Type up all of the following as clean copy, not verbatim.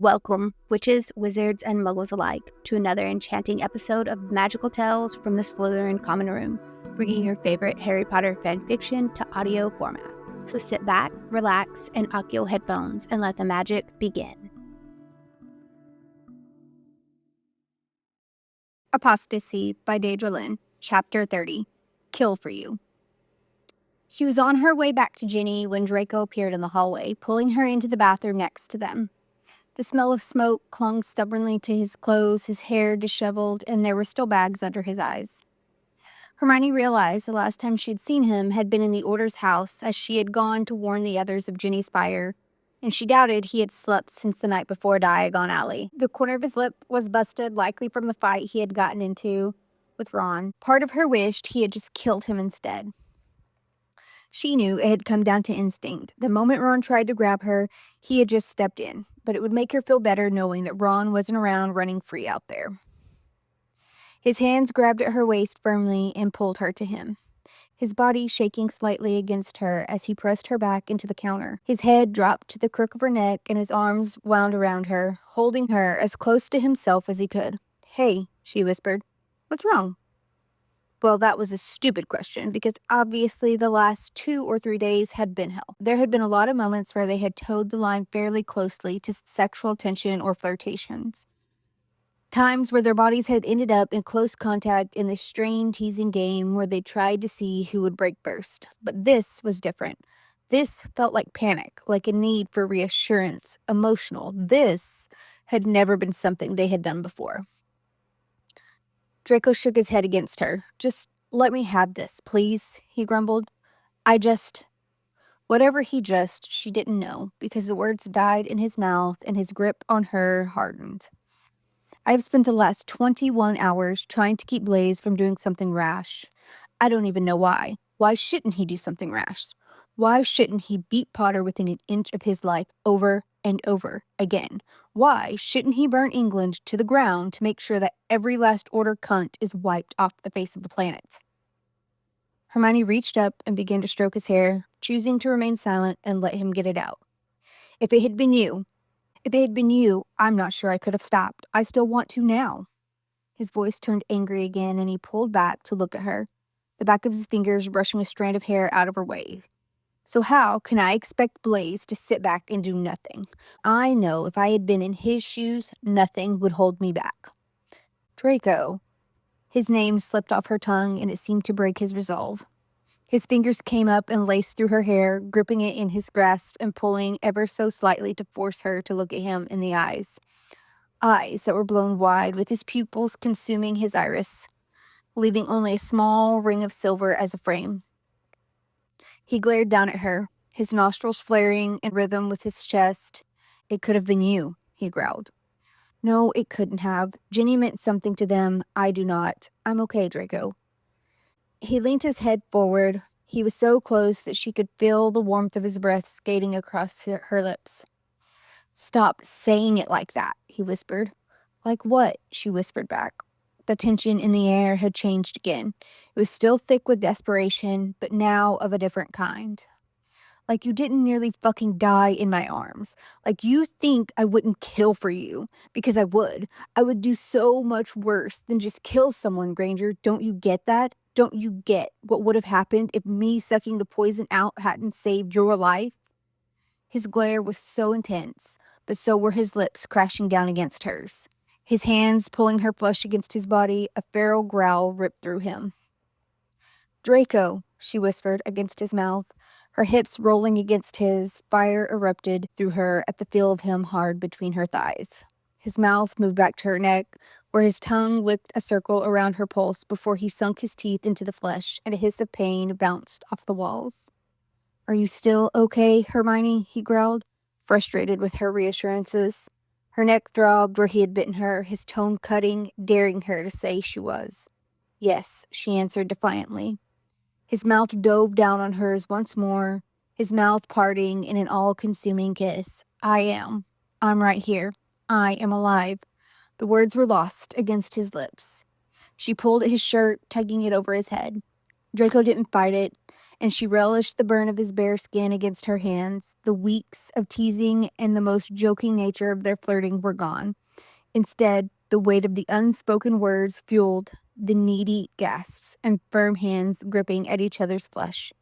Welcome, witches, wizards, and muggles alike, to another enchanting episode of Magical Tales from the Slytherin Common Room, bringing your favorite Harry Potter fanfiction to audio format. So sit back, relax, and lock your headphones and let the magic begin. Apostasy by Deydralinne, Chapter 30, Kill for You. She was on her way back to Ginny when Draco appeared in the hallway, pulling her into the bathroom next to them. The smell of smoke clung stubbornly to his clothes, his hair disheveled, and there were still bags under his eyes. Hermione realized the last time she'd seen him had been in the Order's house, as she had gone to warn the others of Ginny's fire, and she doubted he had slept since the night before Diagon Alley. The corner of his lip was busted, likely from the fight he had gotten into with Ron. Part of her wished he had just killed him instead. She knew it had come down to instinct. The moment Ron tried to grab her, he had just stepped in, but it would make her feel better knowing that Ron wasn't around running free out there. His hands grabbed at her waist firmly and pulled her to him, his body shaking slightly against her as he pressed her back into the counter. His head dropped to the crook of her neck and his arms wound around her, holding her as close to himself as he could. "Hey," she whispered. "What's wrong?" Well, that was a stupid question, because obviously the last 2 or 3 days had been hell. There had been a lot of moments where they had towed the line fairly closely to sexual tension or flirtations. Times where their bodies had ended up in close contact in this strained, teasing game where they tried to see who would break first. But this was different. This felt like panic, like a need for reassurance, emotional. This had never been something they had done before. Draco shook his head against her. "Just let me have this, please," he grumbled. Whatever she didn't know, because the words died in his mouth and his grip on her hardened. "I have spent the last 21 hours trying to keep Blaise from doing something rash. I don't even know why. Why shouldn't he do something rash? Why shouldn't he beat Potter within an inch of his life over and over again? Why shouldn't he burn England to the ground to make sure that every last Order cunt is wiped off the face of the planet?" Hermione reached up and began to stroke his hair, choosing to remain silent and let him get it out. If it had been you, I'm not sure I could have stopped. I still want to now." His voice turned angry again, and he pulled back to look at her, the back of his fingers brushing a strand of hair out of her way. "So how can I expect Blaise to sit back and do nothing? I know if I had been in his shoes, nothing would hold me back." "Draco." His name slipped off her tongue, and it seemed to break his resolve. His fingers came up and laced through her hair, gripping it in his grasp and pulling ever so slightly to force her to look at him in the eyes. Eyes that were blown wide, with his pupils consuming his iris, leaving only a small ring of silver as a frame. He glared down at her, his nostrils flaring in rhythm with his chest. "It could have been you," he growled. "No, it couldn't have. Ginny meant something to them. I do not. I'm okay, Draco." He leaned his head forward. He was so close that she could feel the warmth of his breath skating across her lips. "Stop saying it like that," he whispered. "Like what?" she whispered back. The tension in the air had changed again. It was still thick with desperation, but now of a different kind. "Like you didn't nearly fucking die in my arms. Like you think I wouldn't kill for you, because I would. I would do so much worse than just kill someone, Granger. Don't you get that? Don't you get what would have happened if me sucking the poison out hadn't saved your life?" His glare was so intense, but so were his lips crashing down against hers. His hands pulling her flesh against his body, a feral growl ripped through him. "Draco," she whispered against his mouth, her hips rolling against his. Fire erupted through her at the feel of him hard between her thighs. His mouth moved back to her neck, where his tongue licked a circle around her pulse before he sunk his teeth into the flesh, and a hiss of pain bounced off the walls. "Are you still okay, Hermione?" he growled, frustrated with her reassurances. Her neck throbbed where he had bitten her, his tone cutting, daring her to say she was. "Yes," she answered defiantly. His mouth dove down on hers once more, his mouth parting in an all-consuming kiss. "I am. I'm right here. I am alive." The words were lost against his lips. She pulled at his shirt, tugging it over his head. Draco didn't fight it. and she relished the burn of his bare skin against her hands. The weeks of teasing and the most joking nature of their flirting were gone. Instead, the weight of the unspoken words fueled the needy gasps and firm hands gripping at each other's flesh.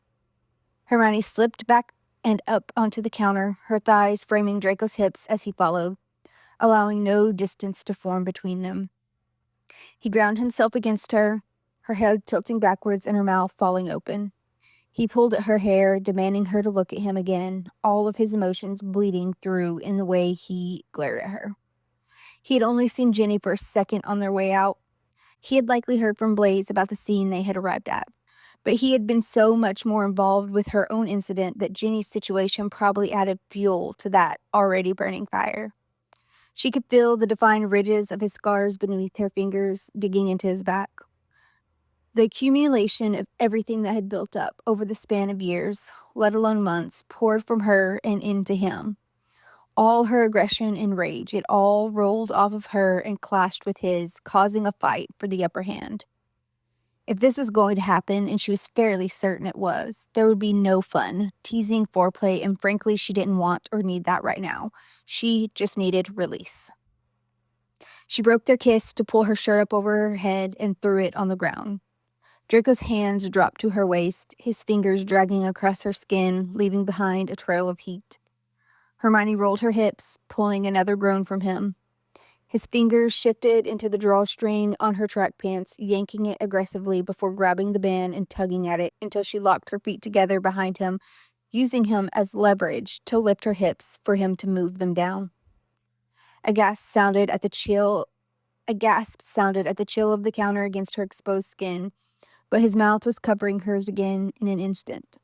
Hermione slipped back and up onto the counter, her thighs framing Draco's hips as he followed, allowing no distance to form between them. He ground himself against her head tilting backwards and her mouth falling open. He pulled at her hair, demanding her to look at him again, all of his emotions bleeding through in the way he glared at her. He had only seen Ginny for a second on their way out. He had likely heard from Blaise about the scene they had arrived at, but he had been so much more involved with her own incident that Ginny's situation probably added fuel to that already burning fire. She could feel the defined ridges of his scars beneath her fingers digging into his back. The accumulation of everything that had built up over the span of years, let alone months, poured from her and into him. All her aggression and rage, it all rolled off of her and clashed with his, causing a fight for the upper hand. If this was going to happen, and she was fairly certain it was, there would be no fun, teasing, foreplay, and frankly, she didn't want or need that right now. She just needed release. She broke their kiss to pull her shirt up over her head and threw it on the ground. Draco's hands dropped to her waist, his fingers dragging across her skin, leaving behind a trail of heat. Hermione rolled her hips, pulling another groan from him. His fingers shifted into the drawstring on her track pants, yanking it aggressively before grabbing the band and tugging at it until she locked her feet together behind him, using him as leverage to lift her hips for him to move them down. A gasp sounded at the chill of the counter against her exposed skin, but his mouth was covering hers again in an instant.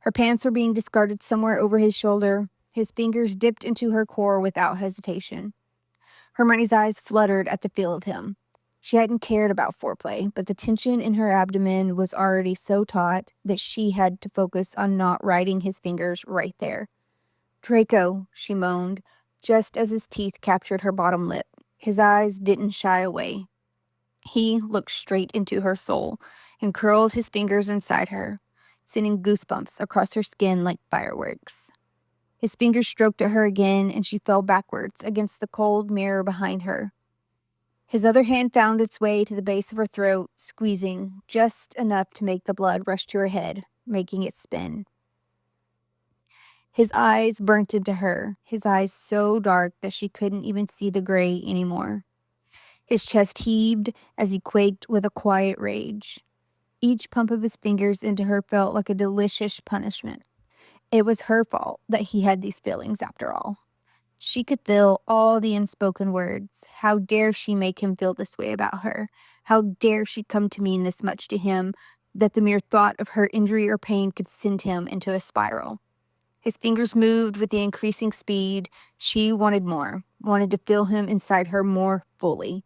Her pants were being discarded somewhere over his shoulder. His fingers dipped into her core without hesitation. Hermione's eyes fluttered at the feel of him. She hadn't cared about foreplay, but the tension in her abdomen was already so taut that she had to focus on not riding his fingers right there. "Draco," she moaned, just as his teeth captured her bottom lip. His eyes didn't shy away. He looked straight into her soul and curled his fingers inside her, sending goosebumps across her skin like fireworks. His fingers stroked at her again, and she fell backwards against the cold mirror behind her. His other hand found its way to the base of her throat, squeezing just enough to make the blood rush to her head, making it spin. His eyes burnt into her, his eyes so dark that she couldn't even see the gray anymore. His chest heaved as he quaked with a quiet rage. Each pump of his fingers into her felt like a delicious punishment. It was her fault that he had these feelings after all. She could feel all the unspoken words. How dare she make him feel this way about her? How dare she come to mean this much to him that the mere thought of her injury or pain could send him into a spiral? His fingers moved with the increasing speed. She wanted more, wanted to feel him inside her more fully.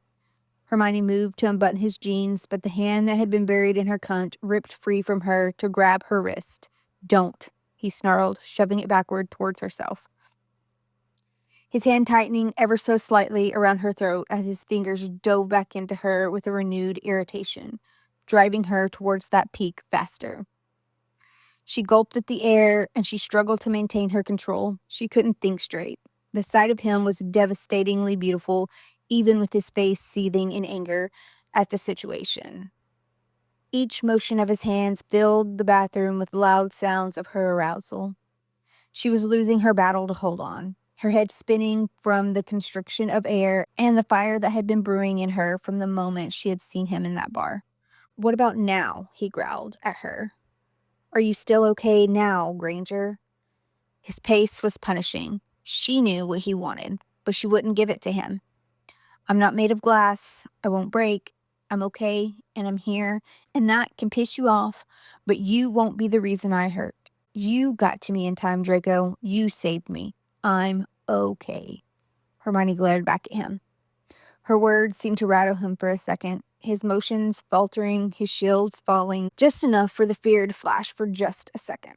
Hermione moved to unbutton his jeans, but the hand that had been buried in her cunt ripped free from her to grab her wrist. "Don't," he snarled, shoving it backward towards herself. His hand tightening ever so slightly around her throat as his fingers dove back into her with a renewed irritation, driving her towards that peak faster. She gulped at the air, and she struggled to maintain her control. She couldn't think straight. The sight of him was devastatingly beautiful, even with his face seething in anger at the situation. Each motion of his hands filled the bathroom with loud sounds of her arousal. She was losing her battle to hold on, her head spinning from the constriction of air and the fire that had been brewing in her from the moment she had seen him in that bar. "What about now?" he growled at her. "Are you still okay now, Granger?" His pace was punishing. She knew what he wanted, but she wouldn't give it to him. "I'm not made of glass. I won't break. I'm okay, and I'm here, and that can piss you off, but you won't be the reason I hurt. You got to me in time, Draco. You saved me. I'm okay." Hermione glared back at him. Her words seemed to rattle him for a second, his motions faltering, his shields falling, just enough for the fear to flash for just a second.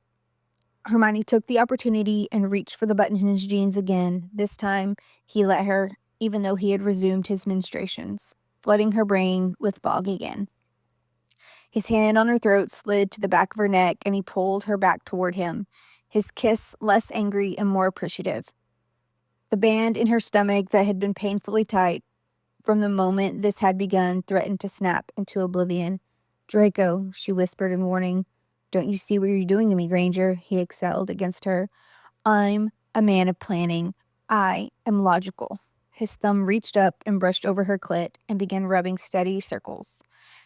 Hermione took the opportunity and reached for the button in his jeans again. This time, he let her, even though he had resumed his menstruations, flooding her brain with fog again. His hand on her throat slid to the back of her neck, and he pulled her back toward him, his kiss less angry and more appreciative. The band in her stomach that had been painfully tight from the moment this had begun threatened to snap into oblivion. "Draco," she whispered in warning. "Don't you see what you're doing to me, Granger?" he excelled against her. "I'm a man of planning. I am logical." His thumb reached up and brushed over her clit and began rubbing steady circles,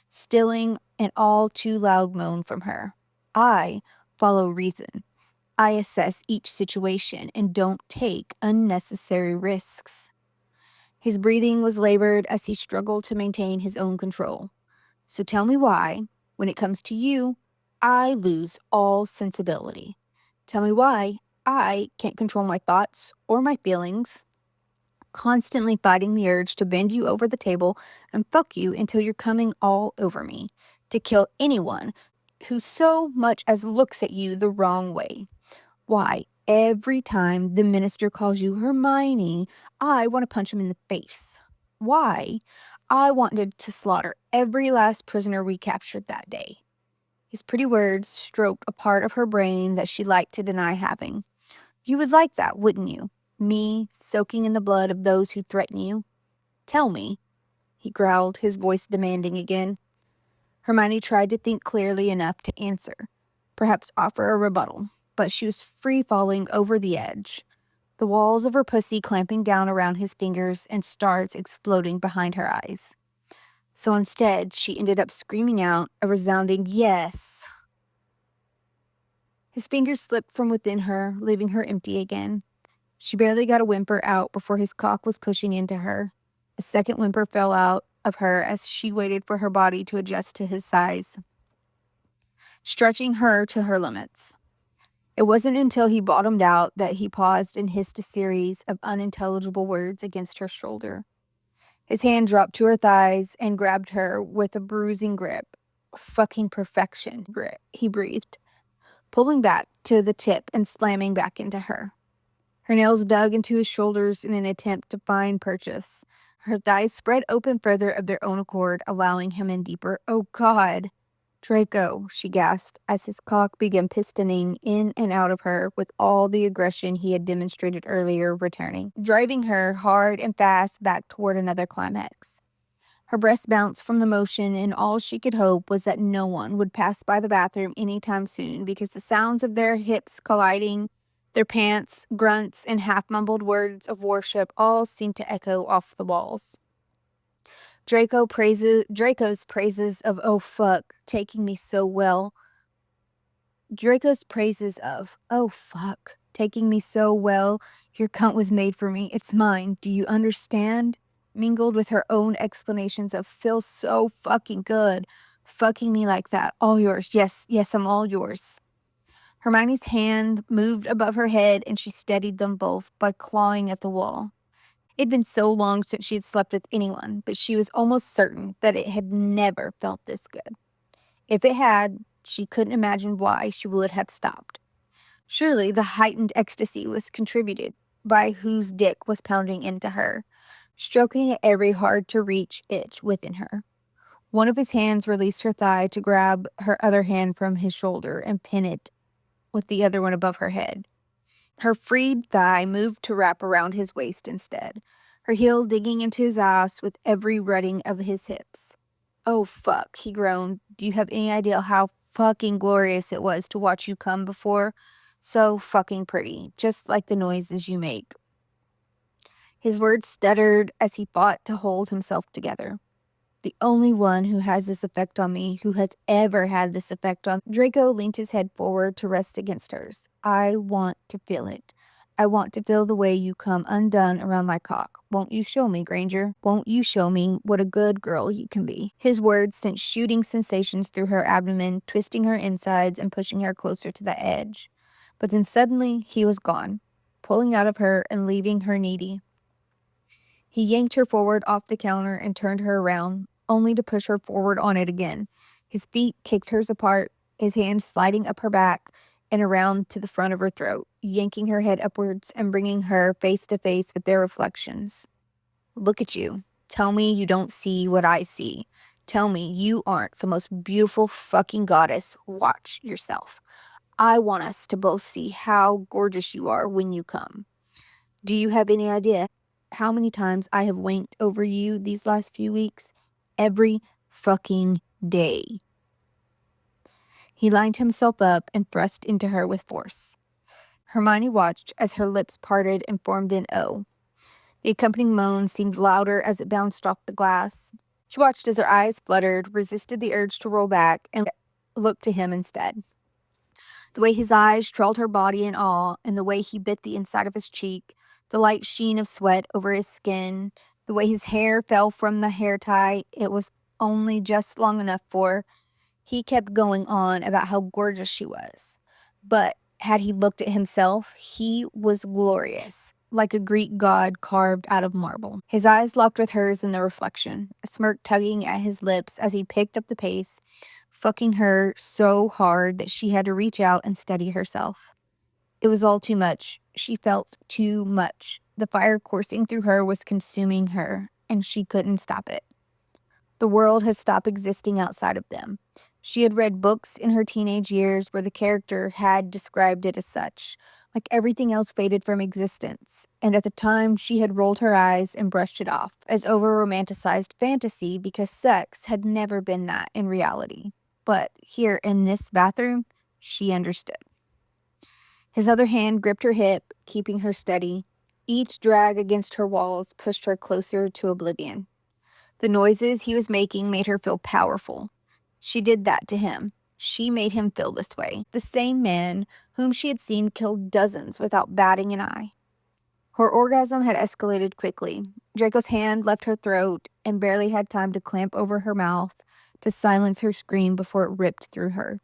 stilling an all too loud moan from her. "I follow reason. I assess each situation and don't take unnecessary risks." His breathing was labored as he struggled to maintain his own control. "So tell me why, when it comes to you, I lose all sensibility. Tell me why I can't control my thoughts or my feelings, constantly fighting the urge to bend you over the table and fuck you until you're coming all over me, to kill anyone who so much as looks at you the wrong way. Why, every time the minister calls you Hermione, I want to punch him in the face. Why, I wanted to slaughter every last prisoner we captured that day." His pretty words stroked a part of her brain that she liked to deny having. "You would like that, wouldn't you? Me soaking in the blood of those who threaten you? Tell me," he growled, his voice demanding again. Hermione tried to think clearly enough to answer, perhaps offer a rebuttal, but she was free-falling over the edge, the walls of her pussy clamping down around his fingers and stars exploding behind her eyes. So instead, she ended up screaming out a resounding yes. His fingers slipped from within her, leaving her empty again. She barely got a whimper out before his cock was pushing into her. A second whimper fell out of her as she waited for her body to adjust to his size, stretching her to her limits. It wasn't until he bottomed out that he paused and hissed a series of unintelligible words against her shoulder. His hand dropped to her thighs and grabbed her with a bruising grip. "Fucking perfection," he breathed, pulling back to the tip and slamming back into her. Her nails dug into his shoulders in an attempt to find purchase. Her thighs spread open further of their own accord, allowing him in deeper. "Oh, God." "Draco," she gasped, as his cock began pistoning in and out of her with all the aggression he had demonstrated earlier returning, driving her hard and fast back toward another climax. Her breast bounced from the motion, and all she could hope was that no one would pass by the bathroom anytime soon, because the sounds of their hips colliding, their pants, grunts, and half-mumbled words of worship all seemed to echo off the walls. Draco's praises of "oh fuck, taking me so well." Draco's praises of "oh fuck, taking me so well. Your cunt was made for me. It's mine. Do you understand?" mingled with her own explanations of "feels so fucking good. Fucking me like that. All yours. Yes, yes, I'm all yours." Hermione's hand moved above her head, and she steadied them both by clawing at the wall. It'd been so long since she had slept with anyone, but she was almost certain that it had never felt this good. If it had, she couldn't imagine why she would have stopped. Surely the heightened ecstasy was contributed by whose dick was pounding into her, stroking at every hard-to-reach itch within her. One of his hands released her thigh to grab her other hand from his shoulder and pin it with the other one above her head. Her freed thigh moved to wrap around his waist instead, her heel digging into his ass with every rutting of his hips. "Oh, fuck," he groaned. "Do you have any idea how fucking glorious it was to watch you come before? So fucking pretty, just like the noises you make." His words stuttered as he fought to hold himself together. "The only one who has this effect on me, who has ever had this effect on..." Draco leaned his head forward to rest against hers. "I want to feel it. I want to feel the way you come undone around my cock. Won't you show me, Granger? Won't you show me what a good girl you can be?" His words sent shooting sensations through her abdomen, twisting her insides and pushing her closer to the edge. But then suddenly he was gone, pulling out of her and leaving her needy. He yanked her forward off the counter and turned her around, only to push her forward on it again. His feet kicked hers apart, his hands sliding up her back and around to the front of her throat, yanking her head upwards and bringing her face to face with their reflections. "Look at you. Tell me you don't see what I see. Tell me you aren't the most beautiful fucking goddess. Watch yourself. I want us to both see how gorgeous you are when you come. Do you have any idea how many times I have winked over you these last few weeks? Every fucking day." He lined himself up and thrust into her with force. Hermione watched as her lips parted and formed an O. The accompanying moan seemed louder as it bounced off the glass. She watched as her eyes fluttered, resisted the urge to roll back, and looked to him instead. The way his eyes trailed her body in awe, and the way he bit the inside of his cheek, the light sheen of sweat over his skin, the way his hair fell from the hair tie, it was only just long enough for. He kept going on about how gorgeous she was. But had he looked at himself, he was glorious, like a Greek god carved out of marble. His eyes locked with hers in the reflection, a smirk tugging at his lips as he picked up the pace, fucking her so hard that she had to reach out and steady herself. It was all too much. She felt too much. The fire coursing through her was consuming her, and she couldn't stop it. The world had stopped existing outside of them. She had read books in her teenage years where the character had described it as such, like everything else faded from existence, and at the time she had rolled her eyes and brushed it off as over-romanticized fantasy because sex had never been that in reality. But here in this bathroom, she understood. His other hand gripped her hip, keeping her steady. Each drag against her walls pushed her closer to oblivion. The noises he was making made her feel powerful. She did that to him. She made him feel this way. The same man whom she had seen kill dozens without batting an eye. Her orgasm had escalated quickly. Draco's hand left her throat and barely had time to clamp over her mouth to silence her scream before it ripped through her.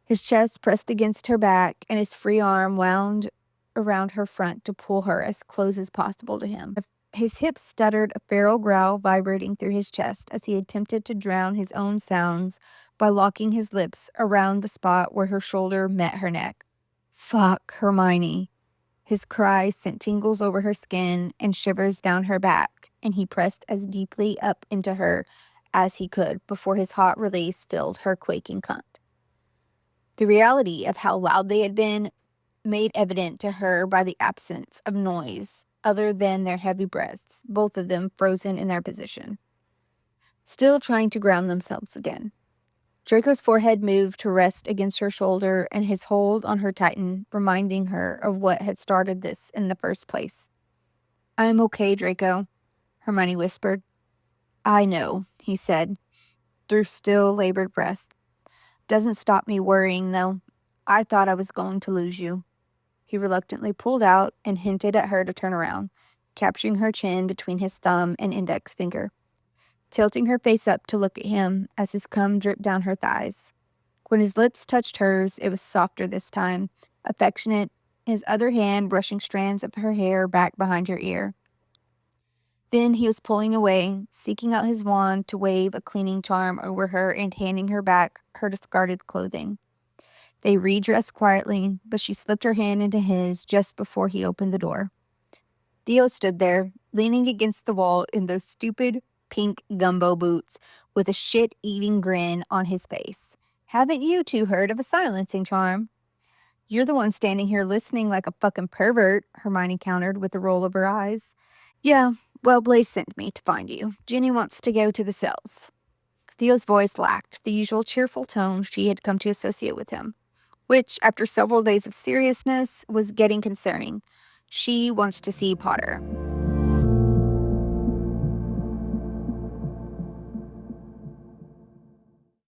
His chest pressed against her back, and his free arm wound around her front to pull her as close as possible to him. His hips stuttered, a feral growl vibrating through his chest as he attempted to drown his own sounds by locking his lips around the spot where her shoulder met her neck. "Fuck, Hermione." His cry sent tingles over her skin and shivers down her back, and he pressed as deeply up into her as he could before his hot release filled her quaking cunt. The reality of how loud they had been made evident to her by the absence of noise other than their heavy breaths, both of them frozen in their position, still trying to ground themselves again. Draco's forehead moved to rest against her shoulder, and his hold on her tightened, reminding her of what had started this in the first place. "I'm okay, Draco," Hermione whispered. "I know," he said, through still labored breath. "Doesn't stop me worrying, though. I thought I was going to lose you." He reluctantly pulled out and hinted at her to turn around, capturing her chin between his thumb and index finger, tilting her face up to look at him as his cum dripped down her thighs. When his lips touched hers, it was softer this time, affectionate, his other hand brushing strands of her hair back behind her ear. Then he was pulling away, seeking out his wand to wave a cleaning charm over her and handing her back her discarded clothing. They redressed quietly, but she slipped her hand into his just before he opened the door. Theo stood there, leaning against the wall in those stupid pink gumbo boots with a shit-eating grin on his face. "Haven't you two heard of a silencing charm?" "You're the one standing here listening like a fucking pervert," Hermione countered with a roll of her eyes. "Yeah, well, Blaise sent me to find you. Ginny wants to go to the cells." Theo's voice lacked the usual cheerful tone she had come to associate with him, which, after several days of seriousness, was getting concerning. "She wants to see Potter."